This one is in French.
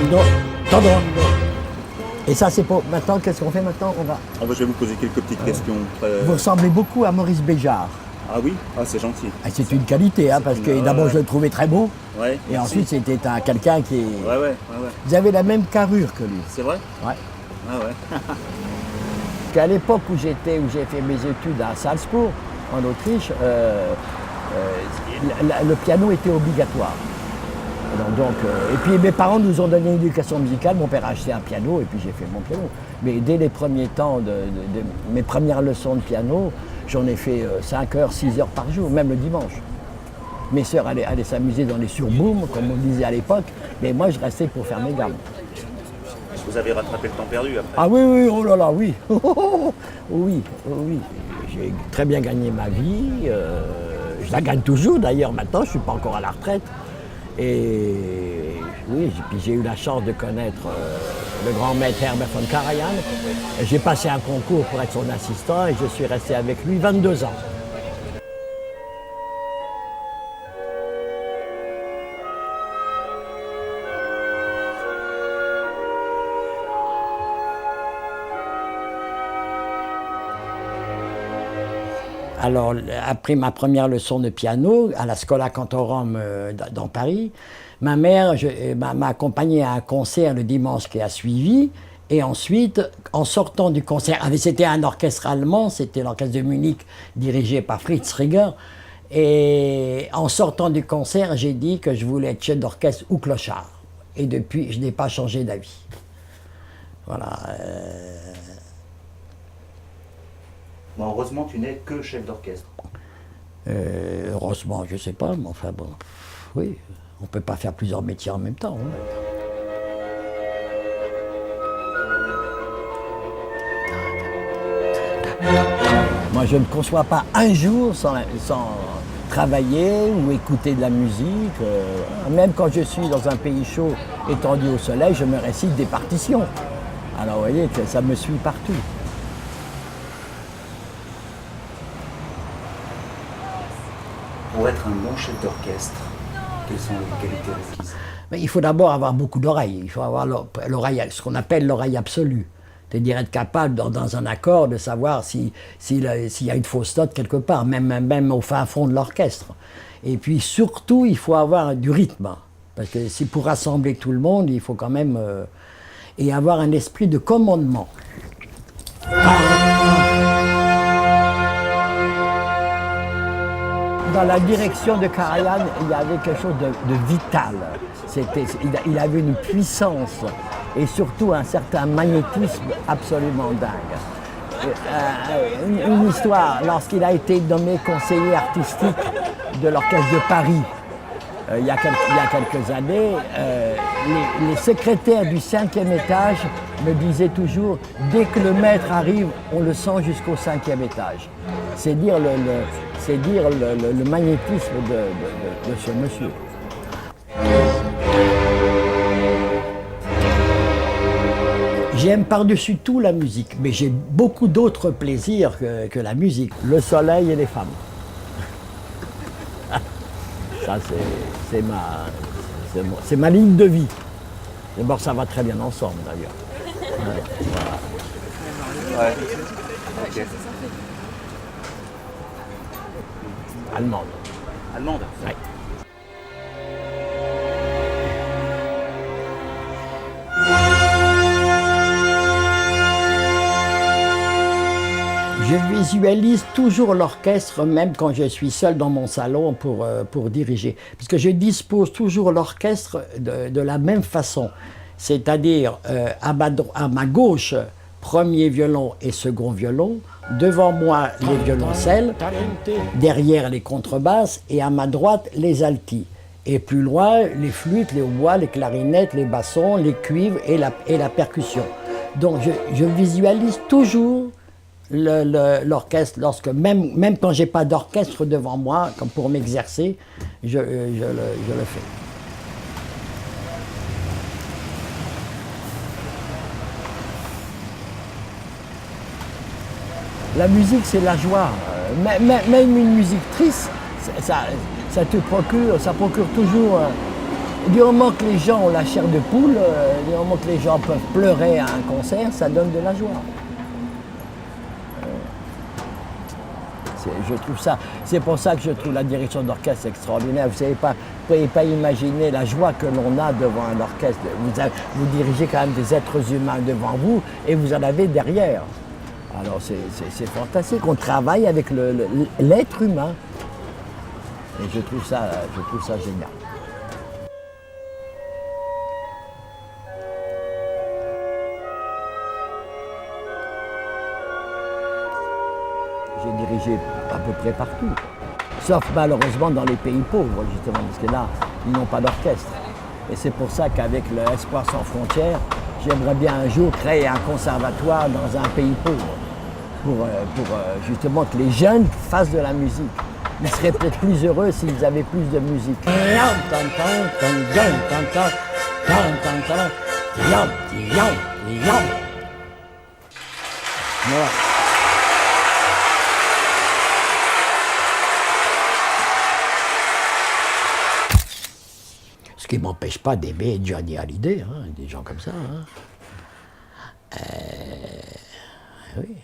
Todondo, todondo. Et ça, c'est pour... Maintenant, qu'est-ce qu'on fait maintenant? Je vais vous poser quelques petites questions. Vous ressemblez beaucoup à Maurice Béjart. Ah oui? Ah, c'est gentil. C'est une qualité, hein, parce que d'abord, je le trouvais très beau. Ouais, et ensuite, c'était quelqu'un qui... Ouais. Vous avez la même carrure que lui. C'est vrai? Ouais. Ah ouais. Qu'à l'époque où j'ai fait mes études à Salzbourg, en Autriche, le piano était obligatoire. Et puis mes parents nous ont donné une éducation musicale, mon père a acheté un piano et puis j'ai fait mon piano. Mais dès les premiers temps de mes premières leçons de piano, j'en ai fait 5 heures, 6 heures par jour, même le dimanche. Mes sœurs allaient s'amuser dans les surbooms, comme on disait à l'époque, mais moi je restais pour faire mes gammes. Vous avez rattrapé le temps perdu après? Ah oui, oh là là, oui. Oui. J'ai très bien gagné ma vie. Je la gagne toujours d'ailleurs maintenant, je ne suis pas encore à la retraite. Et oui, puis j'ai eu la chance de connaître le grand maître Herbert von Karajan. J'ai passé un concours pour être son assistant et je suis resté avec lui 22 ans. Alors, après ma première leçon de piano à la Schola Cantorum dans Paris, ma mère m'a accompagné à un concert le dimanche qui a suivi. Et ensuite, en sortant du concert, c'était un orchestre allemand, c'était l'orchestre de Munich dirigé par Fritz Rieger. Et en sortant du concert, j'ai dit que je voulais être chef d'orchestre ou clochard. Et depuis, je n'ai pas changé d'avis. Voilà. Bon, heureusement, tu n'es que chef d'orchestre. Heureusement, je ne sais pas, mais enfin bon, oui, on ne peut pas faire plusieurs métiers en même temps. Hein. Moi, je ne conçois pas un jour sans travailler ou écouter de la musique. Même quand je suis dans un pays chaud, étendu au soleil, je me récite des partitions. Alors, vous voyez, ça me suit partout. Pour être un bon chef d'orchestre, quelles sont les qualités requises? Mais il faut d'abord avoir beaucoup d'oreilles. Il faut avoir l'oreille, ce qu'on appelle l'oreille absolue. C'est-à-dire être capable, dans un accord, de savoir s'il y a une fausse note quelque part, même au fin fond de l'orchestre. Et puis surtout, il faut avoir du rythme. Parce que si pour rassembler tout le monde, il faut quand même... et avoir un esprit de commandement. Dans la direction de Karajan, il y avait quelque chose de vital. Il avait une puissance et surtout un certain magnétisme absolument dingue. Une histoire, lorsqu'il a été nommé conseiller artistique de l'Orchestre de Paris, il y a quelques années, les secrétaires du 5e étage me disaient toujours « dès que le maître arrive, on le sent jusqu'au 5e étage ». C'est dire le magnétisme de ce monsieur. J'aime par-dessus tout la musique, mais j'ai beaucoup d'autres plaisirs que la musique. Le soleil et les femmes. Ça, c'est ma ligne de vie. D'abord, ça va très bien ensemble, d'ailleurs. Ouais. Ok. Allemande. Allemande? Oui. Je visualise toujours l'orchestre, même quand je suis seul dans mon salon pour diriger. Parce que je dispose toujours l'orchestre de la même façon. C'est-à-dire à ma gauche, premier violon et second violon, devant moi les violoncelles, derrière les contrebasses et à ma droite les altis. Et plus loin, les flûtes, les hautbois, les clarinettes, les bassons, les cuivres et la percussion. Donc je visualise toujours l'orchestre, même quand je n'ai pas d'orchestre devant moi, comme pour m'exercer, je le fais. La musique, c'est la joie. Même une musique triste, ça procure toujours Du moment que les gens ont la chair de poule, du moment que les gens peuvent pleurer à un concert, ça donne de la joie. Je trouve ça, c'est pour ça que je trouve la direction d'orchestre extraordinaire. Vous ne pouvez pas imaginer la joie que l'on a devant un orchestre. Vous dirigez quand même des êtres humains devant vous et vous en avez derrière. Alors c'est fantastique. On travaille avec l'être humain. Et je trouve ça génial. J'ai dirigé à peu près partout, sauf malheureusement dans les pays pauvres, justement, parce que là, ils n'ont pas d'orchestre. Et c'est pour ça qu'avec le Espoir sans frontières, j'aimerais bien un jour créer un conservatoire dans un pays pauvre, pour justement que les jeunes fassent de la musique. Ils seraient peut-être plus heureux s'ils avaient plus de musique. Voilà. Ce qui ne m'empêche pas d'aimer Johnny Hallyday, hein, des gens comme ça. Hein. Oui.